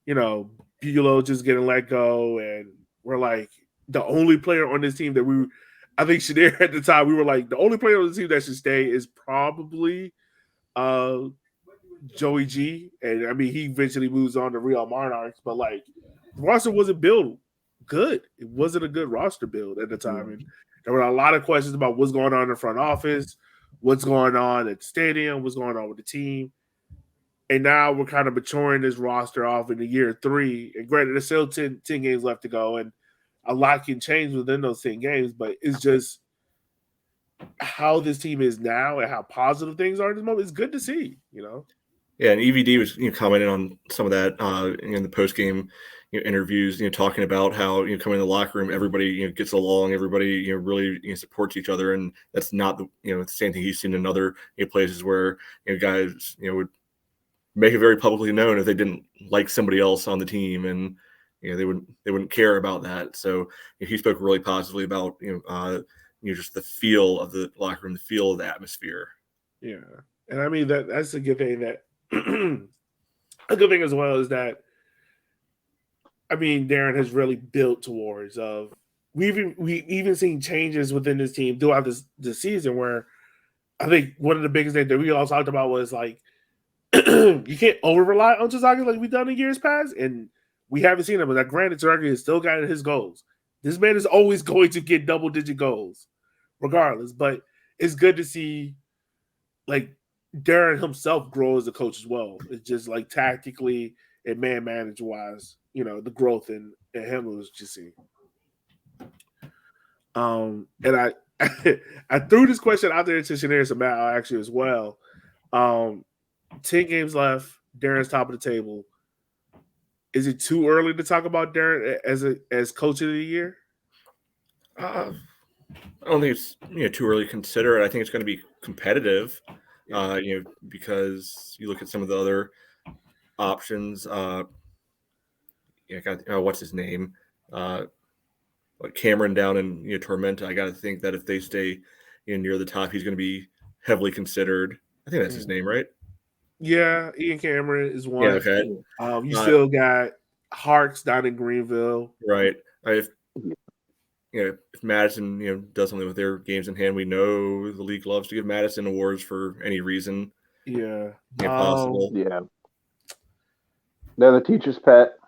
you know, Bulow just getting let go, and we're like the only player on this team that I think Shadir at the time we were like the only player on the team that should stay is probably Joey G, and I mean he eventually moves on to Real Monarchs, but like the roster wasn't built good. It wasn't a good roster build at the time, and there were a lot of questions about what's going on in the front office, what's going on at the stadium, what's going on with the team, and now we're kind of maturing this roster off in the year 3. And granted, there's still 10 games left to go, and a lot can change within those 10 games, but it's just how this team is now and how positive things are at this moment. It's good to see, you know. Yeah, and EVD was commenting on some of that in the post game interviews, talking about how coming in the locker room, everybody gets along, everybody really supports each other, and that's not the same thing he's seen in other places where guys would make it very publicly known if they didn't like somebody else on the team, and they wouldn't care about that. So he spoke really positively about just the feel of the locker room, the feel of the atmosphere. Yeah, and I mean that's a good thing. That a good thing as well is that I mean Darren has really built towards we've even seen changes within this team throughout this season where I think one of the biggest things that we all talked about was like you can't over rely on Tazaki like we've done in years past, and we haven't seen him. But that granted, Tazaki has still got his goals. This man is always going to get double-digit goals, regardless. But it's good to see like Darren himself grow as a coach as well. It's just like tactically and man manager wise, the growth in him was just seen. And I I threw this question out there to Shanae Samal actually as well. 10 games left. Darren's top of the table. Is it too early to talk about Darren as coach of the year? I don't think it's too early to consider it. I think it's going to be competitive. Because you look at some of the other options. What's his name? Like Cameron down in Tormenta. I got to think that if they stay near the top, he's going to be heavily considered. I think that's his name, right? Yeah, Ian Cameron is one. Yeah, okay. You still got Harks down in Greenville, right? If Madison does something with their games in hand, we know the league loves to give Madison awards for any reason. Yeah, if possible. Yeah, they're the teacher's pet.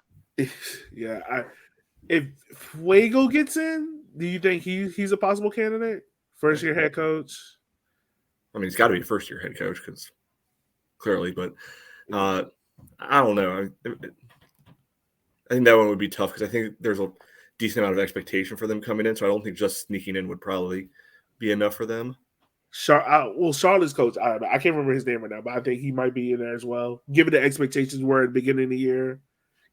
Yeah, if Fuego gets in, do you think he's a possible candidate? First year head coach. I mean, he's got to be a first year head coach because clearly, but I don't know. I think that one would be tough because I think there's a decent amount of expectation for them coming in, so I don't think just sneaking in would probably be enough for them. Charlotte's coach, I don't know. I can't remember his name right now, but I think he might be in there as well. Given the expectations were at the beginning of the year,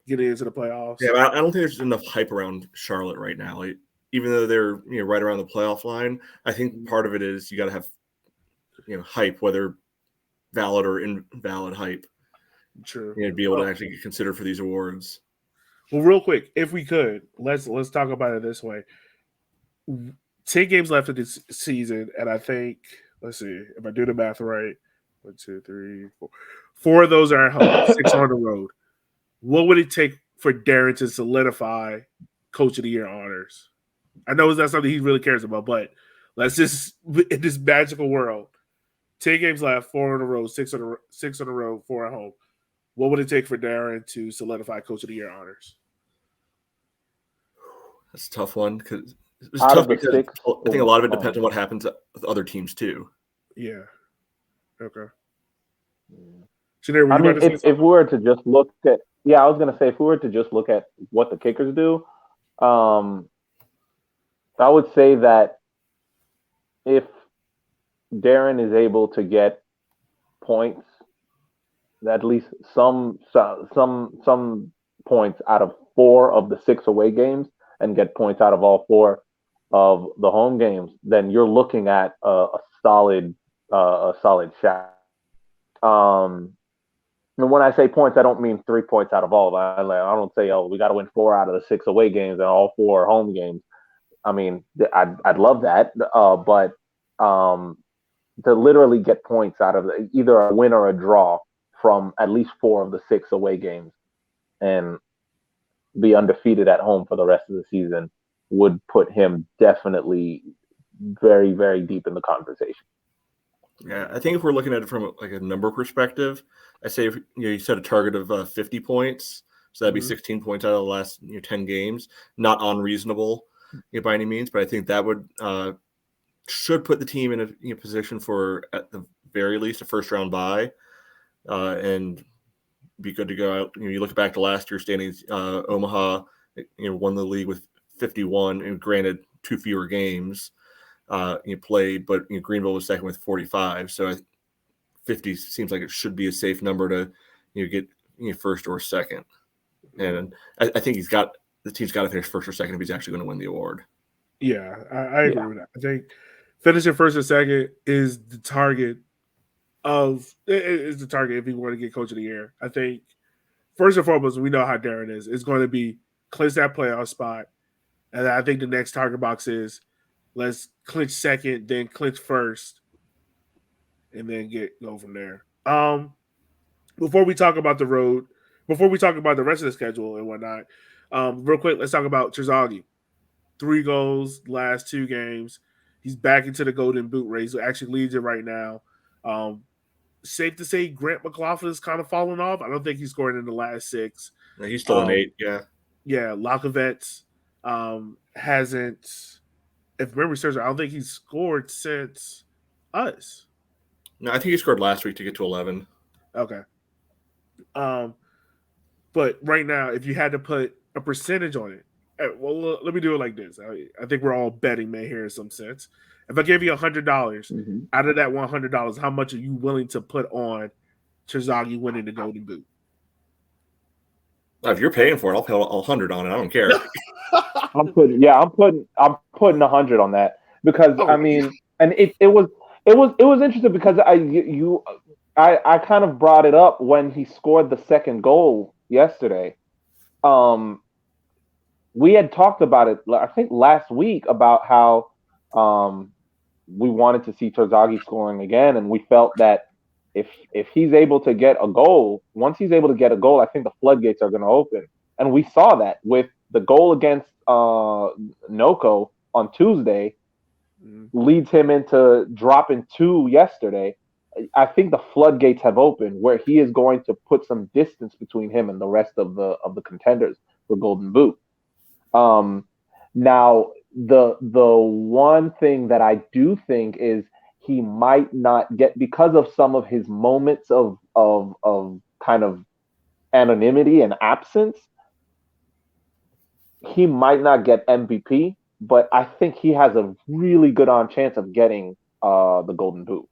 getting into the playoffs. Yeah, I don't think there's enough hype around Charlotte right now. Like, even though they're right around the playoff line, I think part of it is you got to have hype, whether valid or invalid hype. True. To be able to actually get considered for these awards. Well, real quick, if we could, let's talk about it this way. 10 games left of this season, and I think, let's see, if I do the math right, 1, 2, 3, 4. 4 of those are at home, 6 on the road. What would it take for Darren to solidify Coach of the Year honors? I know it's not something he really cares about, but let's just, in this magical world, 10 games left, 4 in a row, 6 in a row, 4 at home. What would it take for Darren to solidify Coach of the Year honors? That's a tough one because it's Out tough of the because 6, I think a lot of it depends on what happens with other teams too. Yeah. Okay. Shanir, I mean, if we were to just look at, I was gonna say if we were to just look at what the kickers do, I would say that if Darren is able to get points, at least some points out of 4 of the 6 away games, and get points out of all 4 of the home games, then you're looking at a solid shot. And when I say points, I don't mean 3 points out of all. I don't say, oh, we got to win 4 out of the 6 away games and all 4 home games. I mean, I'd love that, but to literally get points out of either a win or a draw from at least 4 of the 6 away games and be undefeated at home for the rest of the season would put him definitely very, very deep in the conversation. Yeah, I think if we're looking at it from like a number perspective, I say if you set a target of 50 points, so that'd be 16 points out of the last 10 games. Not unreasonable by any means, but I think that would should put the team in a position for at the very least a first round bye, and be good to go out. You look back to last year's standings. Omaha, won the league with 51, and granted 2 fewer games. Played, but Greenville was second with 45. So 50 seems like it should be a safe number to get first or second. And I think the team's got to finish first or second if he's actually going to win the award. Yeah, I agree with that. I think finishing first or second is the target if you want to get Coach of the Year. I think first and foremost, we know how Darren is. It's going to be clinch that playoff spot, and I think the next target box is let's clinch second, then clinch first, and then go from there. Before we talk about the road, before we talk about the rest of the schedule and whatnot, real quick, let's talk about Terzaghi. 3 goals last 2 games. He's back into the Golden Boot race. Actually leads it right now. Safe to say Grant McLaughlin is kind of falling off. I don't think he scored in the last 6. Yeah, he's still an 8, yeah. Yeah, Lakovets hasn't, if memory serves, I don't think he's scored since us. No, I think he scored last week to get to 11. Okay. But right now, if you had to put a percentage on it, well, let me do it like this. I think we're all betting men here in some sense. If I give you $100, out of that $100, how much are you willing to put on Terzaghi winning the Golden Boot? If you're paying for it, I'll pay 100 on it. I don't care. I'm putting 100 on that because I mean, and it was interesting because I kind of brought it up when he scored the second goal yesterday. We had talked about it, I think last week, about how we wanted to see Terzaghi scoring again, and we felt that if he's able to get a goal, once he's able to get a goal, I think the floodgates are going to open. And we saw that with the goal against Noco on Tuesday, leads him into dropping 2 yesterday. I think the floodgates have opened where he is going to put some distance between him and the rest of the contenders for Golden Boot. Now, the one thing that I do think is he might not get, because of some of his moments of kind of anonymity and absence, he might not get MVP, but I think he has a really good chance of getting the Golden Boot.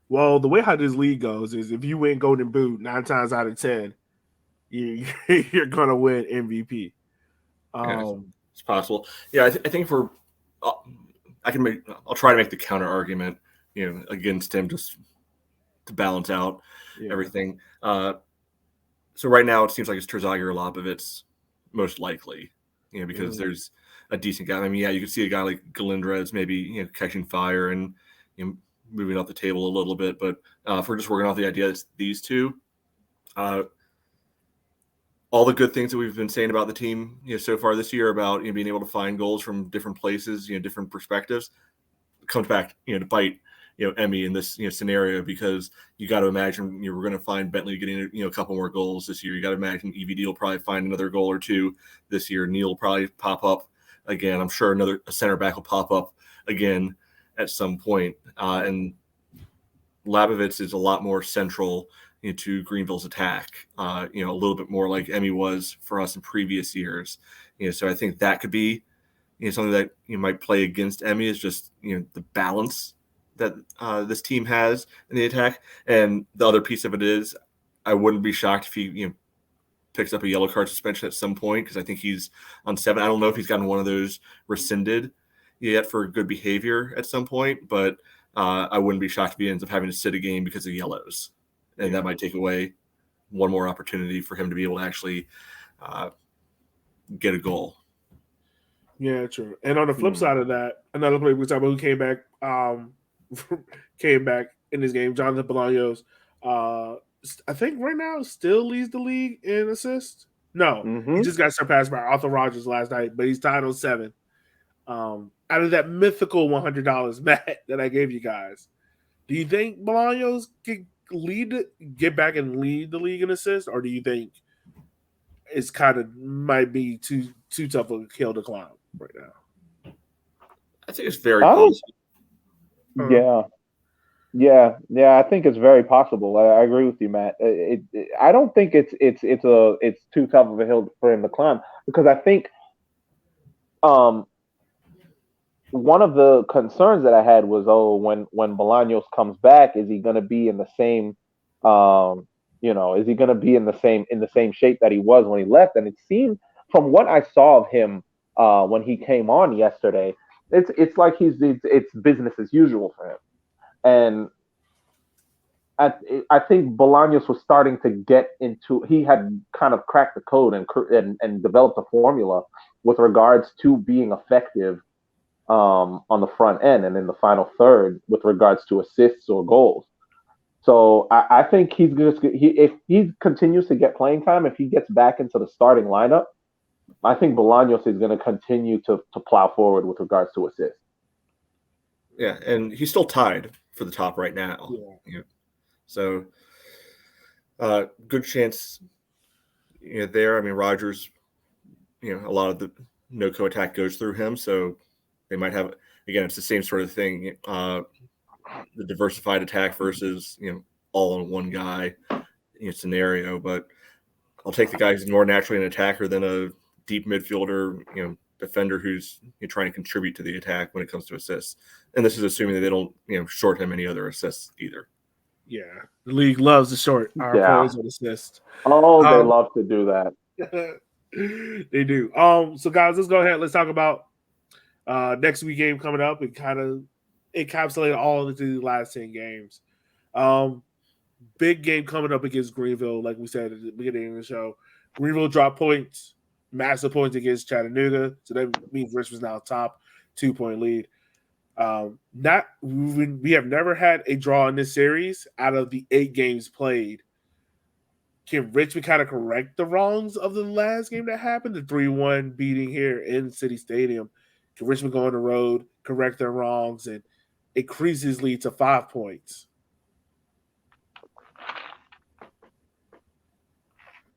Well, the way how this league goes is if you win Golden Boot 9 times out of 10, you're gonna win MVP. It's possible. Yeah, I think I'll try to make the counter argument, against him just to balance out everything. So right now it seems like it's Terzaghi or Lopovitz most likely, because there's a decent guy. I mean, you could see a guy like Galindrez maybe, catching fire and moving up the table a little bit. But if we're just working off the idea that it's these two, all the good things that we've been saying about the team, so far this year about being able to find goals from different places, different perspectives, comes back, to bite, Emmy in this scenario, because you got to imagine we're going to find Bentley getting a couple more goals this year. You got to imagine EVD will probably find another goal or two this year. Neil will probably pop up again. I'm sure a center back will pop up again at some point. And Labovitz is a lot more central to Greenville's attack. A little bit more like Emmy was for us in previous years. So I think that could be something that you might play against Emmy, is just the balance that this team has in the attack. And the other piece of it is, I wouldn't be shocked if he picks up a yellow card suspension at some point, because I think he's on 7. I don't know if he's gotten one of those rescinded yet for good behavior at some point, but I wouldn't be shocked if he ends up having to sit a game because of yellows, and that might take away one more opportunity for him to be able to actually get a goal. Yeah, true. And on the flip side of that, another player we talked about who came back in this game, Jonathan Bolaños. I think right now still leads the league in assists. No, he just got surpassed by Arthur Rogers last night, but he's tied on 7. Out of that mythical $100 bet that I gave you guys, do you think Bolaños can get back and lead the league in assists, or do you think it's might be too tough of a hill to climb right now? I think it's very possible. Yeah. I think it's very possible. I agree with you, Matt. I don't think it's too tough of a hill for him to climb, because I think one of the concerns that I had was, when Bolaños comes back, is he going to be in the same is he going to be in the same shape that he was when he left? And it seemed, from what I saw of him when he came on yesterday, it's like it's business as usual for him. And I think Bolaños was starting to get into. He had kind of cracked the code and developed a formula with regards to being effective on the front end and in the final third with regards to assists or goals. So I think if he continues to get playing time, if he gets back into the starting lineup, I think Bolaños is going to continue to plow forward with regards to assists. Yeah, and he's still tied for the top right now. Yeah. So good chance there. I mean, Rogers, a lot of the no-co attack goes through him, so they might have, again, it's the same sort of thing. The diversified attack versus all on one guy scenario. But I'll take the guy who's more naturally an attacker than a deep midfielder, defender who's trying to contribute to the attack when it comes to assists. And this is assuming that they don't short him any other assists either. Yeah, the league loves to short our players with assists. Oh, they love to do that. They do. So guys, let's go ahead. Let's talk about next week game coming up. It kind of encapsulated all of the last 10 games. Big game coming up against Greenville, like we said at the beginning of the show. Greenville dropped points, massive points against Chattanooga, so that means Richmond's now top 2-point lead. We have never had a draw in this series out of the 8 games played. Can Richmond kind of correct the wrongs of the last game that happened, the 3-1 beating here in City Stadium? Can Richmond go on the road, correct their wrongs, and increase his lead to 5 points?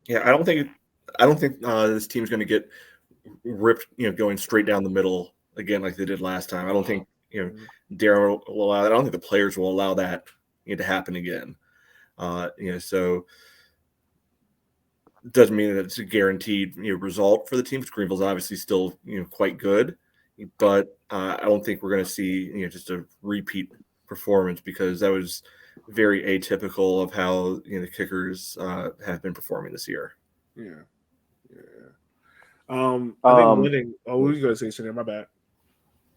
Yeah, I don't think this team's going to get ripped, going straight down the middle again like they did last time. I don't think Darren will allow that. I don't think the players will allow that to happen again. So it doesn't mean that it's a guaranteed result for the team. Greenville's obviously still quite good, but I don't think we're going to see just a repeat performance, because that was very atypical of how the Kickers have been performing this year. Yeah. I think winning. Oh, what were you going to say, Shanir? My bad.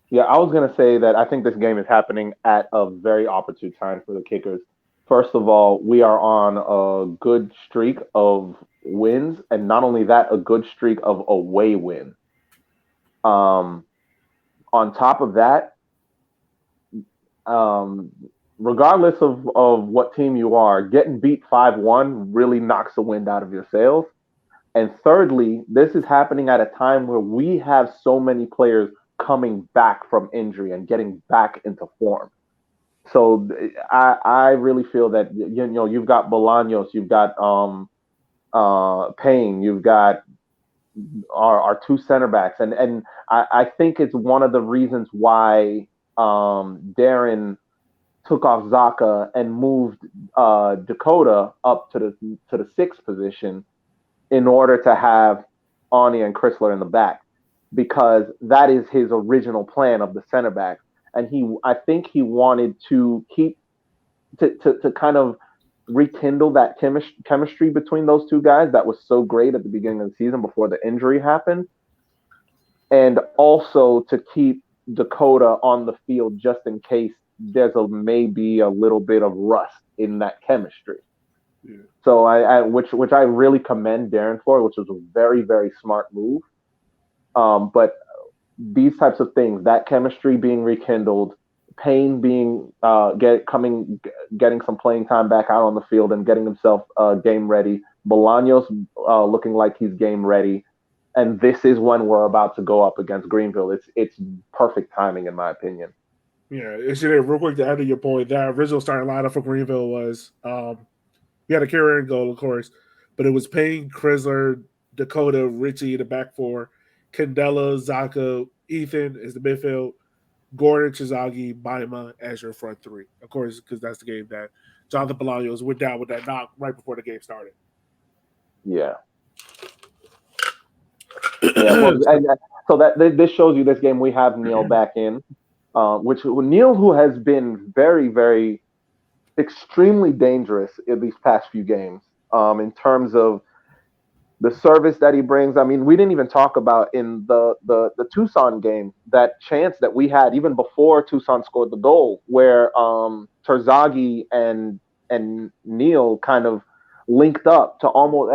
Yeah, I was going to say that I think this game is happening at a very opportune time for the Kickers. First of all, we are on a good streak of wins, and not only that, a good streak of away wins. On top of that, regardless of what team you are, getting beat 5-1 really knocks the wind out of your sails. And thirdly, this is happening at a time where we have so many players coming back from injury and getting back into form. So I really feel that you've got Bolaños, you've got Payne, you've got our two center backs, and I think it's one of the reasons why Darren took off Zaka and moved Dakota up to the sixth position in order to have Ani and Chrysler in the back, because that is his original plan of the center back, and I think he wanted to keep to kind of rekindle that chemistry between those two guys that was so great at the beginning of the season before the injury happened, and also to keep Dakota on the field just in case there's maybe a little bit of rust in that chemistry. Yeah. So which I really commend Darren for, which was a very, very smart move. But these types of things, that chemistry being rekindled, Payne being getting some playing time back out on the field and getting himself game ready, Bolaños looking like he's game ready, and this is when we're about to go up against Greenville. It's perfect timing in my opinion. Yeah, it's real quick to add to your point. That original starting lineup for Greenville was we had a carrier in goal, of course, but it was Payne, Chrysler, Dakota, Richie, the back four, Candela, Zaka, Ethan is the midfield, Gordon, Chizagi, Baima as your front three. Of course, because that's the game that Jonathan Bolaños went down with that knock right before the game started. Yeah. Well, so that this shows you this game we have Neil back in, which Neil, who has been very, very extremely dangerous in these past few games in terms of the service that he brings. I mean, we didn't even talk about in the Tucson game that chance that we had even before Tucson scored the goal, where Terzaghi and Neil kind of linked up to almost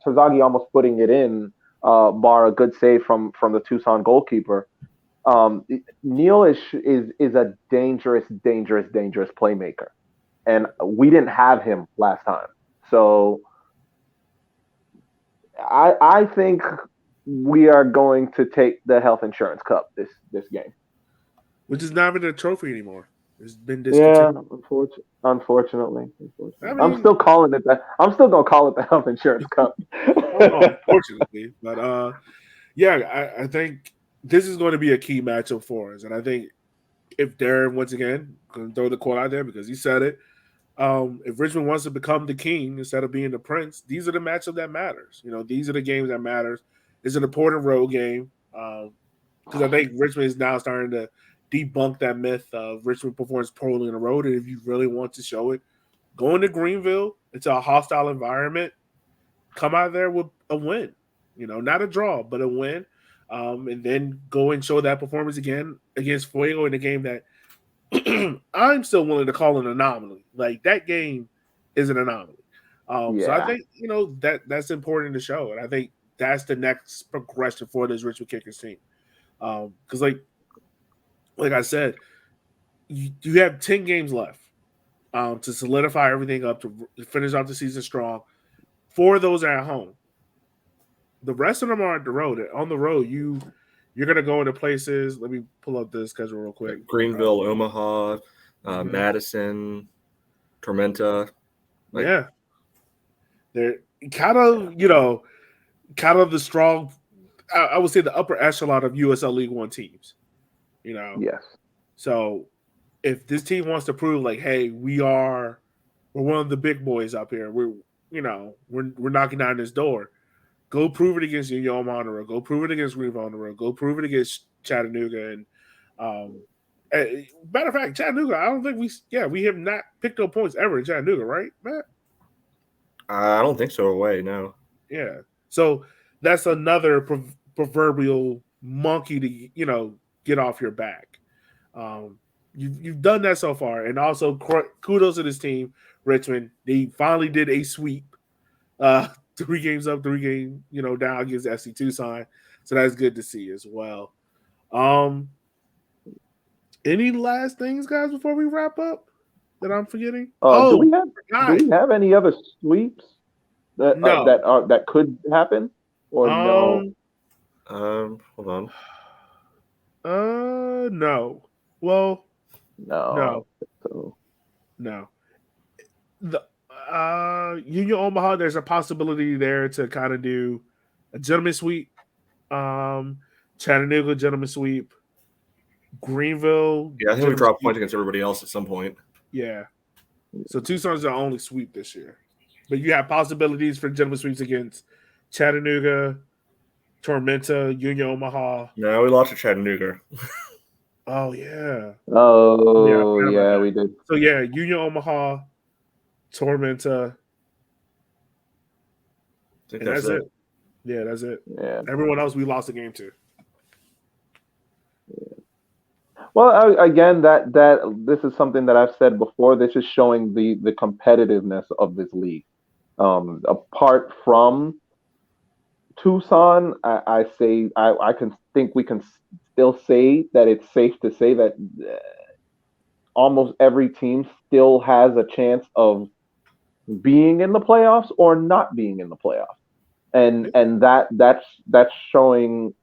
Terzaghi almost putting it in, bar a good save from the Tucson goalkeeper. Neil is a dangerous playmaker, and we didn't have him last time. So I think we are going to take the Health Insurance Cup this game, which is not even a trophy anymore. It's been discontinued. Yeah, unfortunately. I mean, I'm still calling it that. I'm still gonna call it the Health Insurance Cup. Unfortunately, but yeah, I think this is going to be a key matchup for us, and I think if Darren once again going to throw the quote out there because he said it. If Richmond wants to become the king instead of being the prince, these are the matchup that matters. These are the games that matters. It's an important road game because I think Richmond is now starting to debunk that myth of Richmond performs poorly on the road. And if you really want to show it, going to Greenville, it's a hostile environment. Come out there with a win, not a draw, but a win, and then go and show that performance again against Fuego in a game that I'm still willing to call an anomaly. Like, that game is an anomaly. So I think, that's important to show. And I think that's the next progression for this Richmond Kickers team. Because like I said, you have 10 games left to solidify everything up, to finish off the season strong. 4 of those are at home. The rest of them are on the road. On the road, you're going to go into places. Let me pull up the schedule real quick. Greenville, Omaha, Madison, Tormenta. Yeah. They're kind of the strong, I would say the upper echelon of USL League One teams. Yes. So if this team wants to prove like, hey, we're one of the big boys up here. We're knocking down this door. Go prove it against Union on the road. Go prove it against Greenville on the road. Go prove it against Chattanooga. And matter of fact, Chattanooga, I don't think we have not picked up points ever in Chattanooga, right, Matt? I don't think so. Away, no. Yeah. So that's another proverbial monkey to get off your back. You've done that so far, and also kudos to this team, Richmond. They finally did a sweep. 3 games up, 3 games, down against FC Tucson. So that's good to see as well. Any last things, guys, before we wrap up that I'm forgetting? Do we have any other sweeps that could happen or no? Hold on. No. Well, No. No. The Union Omaha, there's a possibility there to kind of do a gentleman sweep. Chattanooga gentleman sweep. Greenville. Yeah, I think we dropped points against everybody else at some point. Yeah. So Tucson's the only sweep this year. But you have possibilities for gentleman sweeps against Chattanooga, Tormenta, Union Omaha. No, we lost to Chattanooga. Oh, yeah. Oh, yeah, we did. So, yeah, Union Omaha, Tormenta. I think And that's it. Yeah, that's it. Yeah. Everyone else we lost a game to. Well, again, that this is something that I've said before. This is showing the competitiveness of this league. Apart from Tucson, I think we can still say that it's safe to say that almost every team still has a chance of being in the playoffs or not being in the playoffs, and that's showing.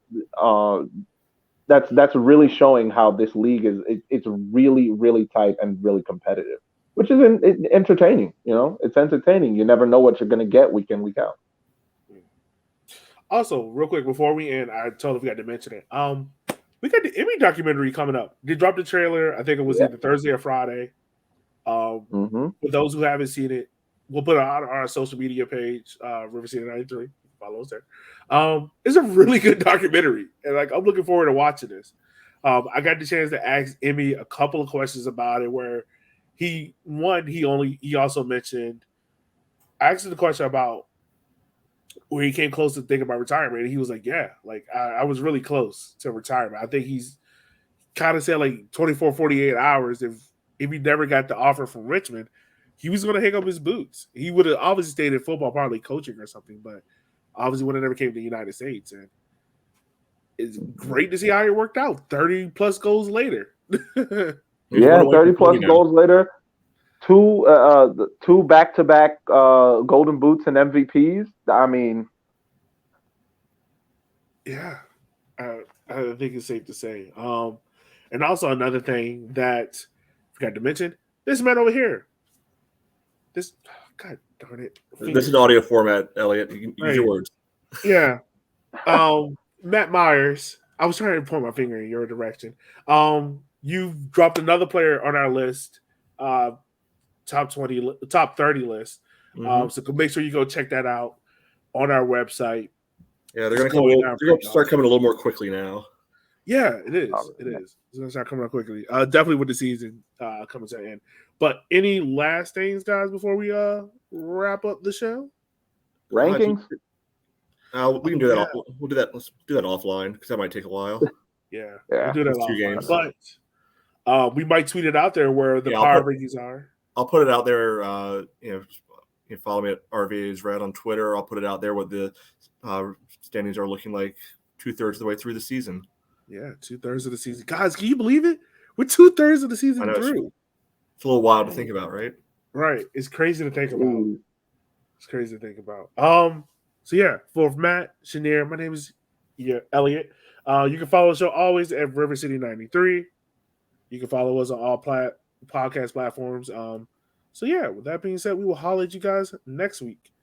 That's really showing how this league it's really, really tight and really competitive, which is entertaining. It's entertaining. You never know what you're going to get week in, week out. Also, real quick before we end, I totally forgot to mention it. We got the Emmy documentary coming up. They dropped the trailer. I think it was either Thursday or Friday. For those who haven't seen it, we'll put it on our social media page, River City 93. Follow us there. It's a really good documentary, and I'm looking forward to watching this. I got the chance to ask Emmy a couple of questions about it. Where he also mentioned, I asked him the question about where he came close to thinking about retirement, and he was like, "Yeah, I was really close to retirement." I think he's kind of said 24, 48 hours. If he never got the offer from Richmond, he was going to hang up his boots. He would have obviously stayed in football, probably coaching or something, but obviously when it never came to the United States. And it's great to see how it worked out. 30 plus goals later. Yeah, 30 plus goals later. Two back-to-back golden boots and MVPs. I mean, yeah, I think it's safe to say. And also another thing that I forgot to mention, this man over here. This, God darn it. This is audio format, Elliot. You can use your words. Yeah. Matt Myers. I was trying to point my finger in your direction. You've dropped another player on our list, top 30 list. So make sure you go check that out on our website. Yeah, they're going to start coming a little more quickly now. Yeah, it is. It is. It's going to start coming out quickly. Definitely with the season coming to an end. But any last things, guys, before we wrap up the show? Rankings? We can do that. We'll do that. Let's do that offline because that might take a while. Yeah. We'll do that offline. But we might tweet it out there where the power rankings are. I'll put it out there. You follow me at RVA's Red on Twitter. I'll put it out there what the standings are looking like 2/3 of the way through the season. Yeah, 2/3 of the season. Guys, can you believe it? We're 2/3 of the season through. It's a little wild to think about, right? Right. It's crazy to think about. It's crazy to think about. So yeah, for Matt, Chenier, my name is Elliot. You can follow the show always at River City 93. You can follow us on all podcast platforms. So yeah, with that being said, we will holler at you guys next week.